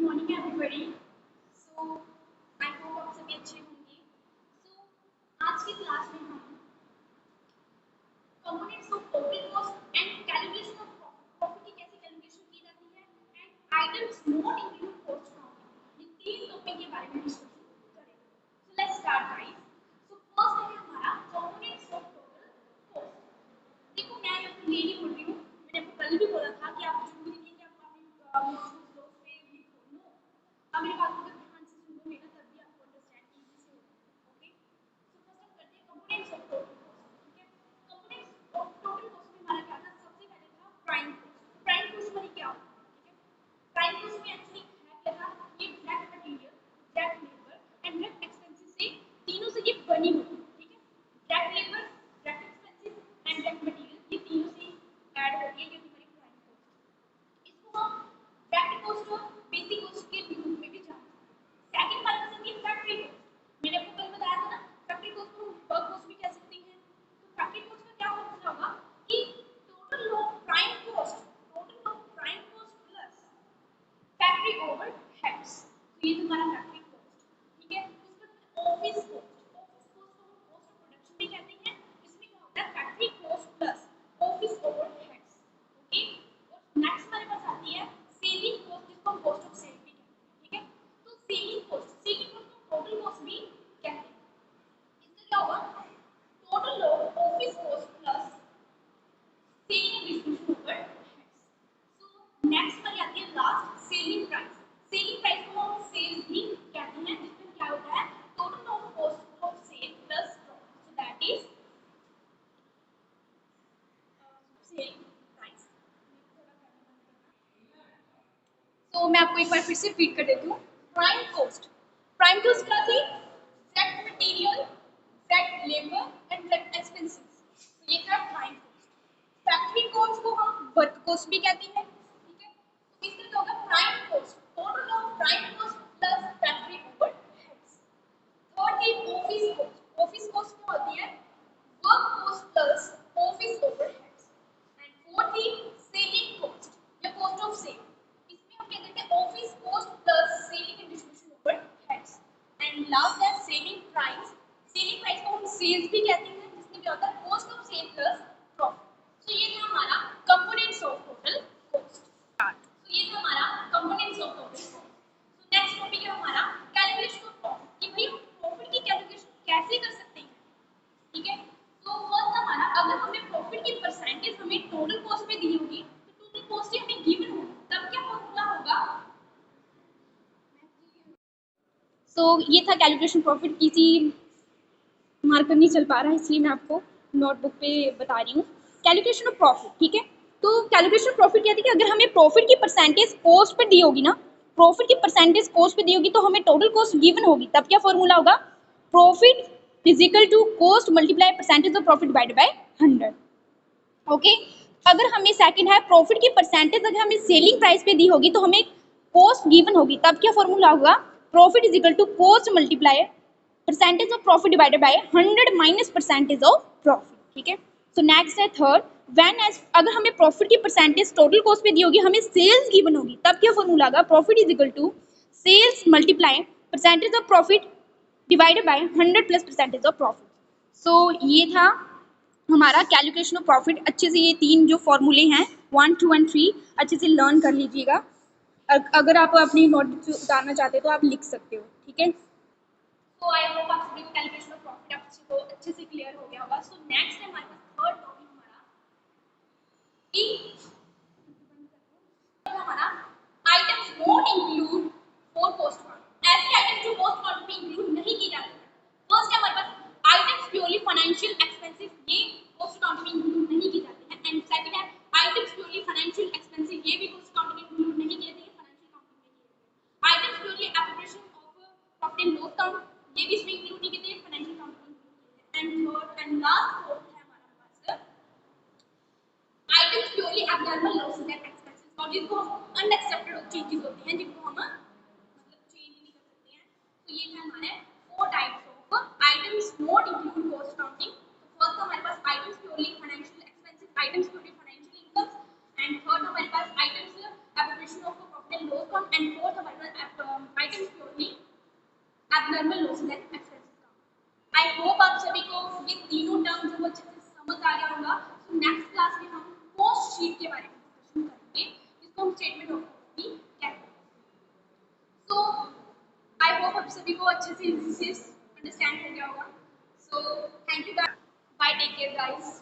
Morning everybody. So I hope आप सभी अच्छे होंगे। आज की क्लास में हम components of total cost and calculation of profit की कैसे कैलकुलेशन की जाती है and items not include cost counting, ये तीन टॉपिक के बारे में डिस्कशन करेंगे। So let's start guys. So first है हमारा कंपोनेंट्स ऑफ टोटल कॉस्ट। देखो मैं यहाँ पे डेली बोल रही हूँ, मैंने आपको कल भी बोला था कि आप जरूरी नहीं कि आप अपने नोट्स पे लिखो। नो, आप मेरी बात को ध्यान से सुनोगे ना तभी आपको अंडरस्टैंड इजी से होगा। ओके, सो फर्स्ट हम करते हैं कंपोनेंट्स ऑफ टोटल कॉस्ट। ठीक है, कंपोनेंट्स ऑफ टोटल कॉस्ट में हमारा क्या था, सबसे पहले था प्राइम कॉस्ट। प्राइम कॉस्ट में क्या होता है? ठीक है, प्राइम कॉस्ट में एक्चुअली है क्या था, ये direct material, direct labour and direct expenses से तीनों से ये बनी हुई है। ठीक है, direct labour, direct expenses and direct material, ये तीनों से ऐड होती है, ये हमारी प्राइम कॉस्ट। इसको हम डायरेक्ट कॉस्ट और बेसिक कॉस्ट के रूप में भी जानते हैं। सेकंड हमारे पास आती है फैक्ट्री कॉस्ट। मैंने आपको कल बताया था ना, फैक्ट्री कॉस्ट को वर्क कॉस्ट भी कह सकते हैं। तो फैक्ट्री कॉस्ट का क्या फॉर्मूला होगा कि total of prime cost, total of prime cost plus factory overheads. तो ये तुम्हारा फैक्ट्री कॉस्ट। ठीक है, उसके बाद ऑफिस कॉस्ट। ऑफिस कॉस्ट को हम कॉस्ट ऑफ प्रोडक्शन भी कहते हैं। इसमें क्या होता है, factory cost plus office overheads. Okay, और नेक्स्ट हमारे पास आती है सेलिंग कॉस्ट, जिसको हम कॉस्ट ऑफ सेल भी कहते हैं। ठीक है, तो सेलिंग कॉस्ट को टोटल कॉस्ट भी कहते हैं। इसका क्या होगा, total of office cost plus selling distribution overheads. So next हमारी आती है last selling price. Selling price को हम सेल्स भी कहते हैं, जिसमें क्या होता है, total of cost of sale plus profit. So that is selling price. तो मैं आपको एक बार फिर से रिपीट कर देती हूँ। प्राइम कॉस्ट, प्राइम कॉस्ट क्या थी, direct material, direct labour and direct expenses. ये था प्राइम कॉस्ट। फैक्ट्री कॉस्ट को हम वर्क कॉस्ट भी कहते हैं। ठीक है, तो इसका क्या होगा, prime cost, total of prime cost plus factory overheads. Third is office cost. Office cost क्या होती है, work cost plus office overheads. And fourth is selling cost या कॉस्ट ऑफ सेल। इसमें हम क्या करते हैं, office cost plus selling and distribution overheads. And last है सेलिंग प्राइस। सेलिंग प्राइस को हम सेल्स भी कहते हैं, जिसमें क्या होता है, cost of sale plus profit. तो ये था हमारा कंपोनेंट्स ऑफ टोटल कॉस्ट। तो ये था हमारा कंपोनेंट्स ऑफ टोटल कॉस्ट। तो नेक्स्ट टॉपिक है हमारा कैलकुलेशन ऑफ प्रॉफिट, कि भाई हम प्रॉफिट की कैलकुलेशन कैसे कर सकते हैं। ठीक है, तो फर्स्ट हमारा, अगर हमें प्रॉफिट की परसेंटेज हमें टोटल कॉस्ट में दी होगी, तो टोटल कॉस्ट ही हमें गिवन होगी, तब क्या फॉर्मूला होगा। सो ये था कैलकुलेशन प्रॉफिट। किसी मार्कर नहीं चल पा रहा है, इसलिए मैं आपको नोटबुक पे बता रही हूँ। कैलकुलेशन ऑफ प्रॉफिट, ठीक है, तो कैलकुलेशन प्रॉफिट क्या थी कि अगर हमें प्रॉफिट की परसेंटेज कॉस्ट पर दी होगी ना, प्रॉफिट की परसेंटेज कॉस्ट पे दी होगी, तो हमें टोटल कॉस्ट गिवन होगी, तब क्या फॉर्मूला होगा, profit is equal to cost multiply percentage of profit divided by 100। Okay, अगर हमें सेकंड है, प्रॉफिट की परसेंटेज अगर हमें सेलिंग प्राइस पे दी होगी, तो हमें कॉस्ट गिवन होगी, तब क्या फॉर्मूला होगा, profit is equal to cost multiply percentage of profit divided by 100 minus percentage of profit. ठीक है, सो नेक्स्ट है थर्ड, व्हेन एज अगर हमें प्रॉफिट की परसेंटेज टोटल कॉस्ट पे दी होगी, हमें सेल्स गिवन होगी, तब क्या फॉर्मूला होगा, profit is equal to sales multiply percentage of profit divided by 100 plus percentage of profit. So ये था हमारा कैलकुलेशन ऑफ प्रॉफिट। अच्छे से ये तीन जो फॉर्मूले हैं 1, 2 एंड 3 अच्छे से लर्न कर लीजिएगा। अगर आप अपनी नोटबुक उतारना चाहते हो तो आप लिख सकते हो। ठीक है, तो आई होप आप सभी को कैलकुलेशन ऑफ प्रॉफिट आपको अच्छे से क्लियर हो गया होगा। सो नेक्स्ट है हमारे पास थर्ड टॉपिक हमारा कि हमारा items not include for cost count. ऐसे आइटम्स जो कॉस्ट काउंट में इंक्लूड नहीं की जाती। फर्स्ट है हमारे पास आइटम्स प्योरली फाइनेंशियल एक्सपेंसिव, ये कॉस्ट काउंट में इंक्लूड नहीं की जाती है। एंड सेकंड है आइटम्स प्योरली फाइनेंशियल एक्सपेंसिव, ये भी कॉस्ट काउंट में इंक्लूड नहीं की जाती है, फाइनेंशियल काउंटिंग में की जाती है। Items purely appropriation of profit and loss count, ये भी इसमें इंक्लूड नहीं की जाती है, फाइनेंशियल काउंटिंग में इंक्लूड की जाती है। And third and last fourth है हमारे पास items purely abnormal losses and expenses, और जिनको हम अनएक्सेप्टेड चेंजेस होते हैं, जिनको हम मतलब चेंज नहीं कर सकते हैं। तो ये है हमारे four types of items not include cost counting. तो फर्स्ट हमारे पास items purely financial expenses, items purely financial income, and third हमारे पास items evaluation of a profit and loss account, and fourth available items purely abnormal losses and expenses का। I hope आप सभी को ये तीनों टर्म जो अच्छे से समझ आ गया होगा। तो नेक्स्ट क्लास में हम कॉस्ट शीट के बारे में डिस्कशन करेंगे, जिसको हम स्टेटमेंट ऑफ कॉस्ट भी कहते हैं। सो आई होप आप सभी को अच्छे से अंडरस्टैंड हो गया होगा। So thank you, bye, take care guys.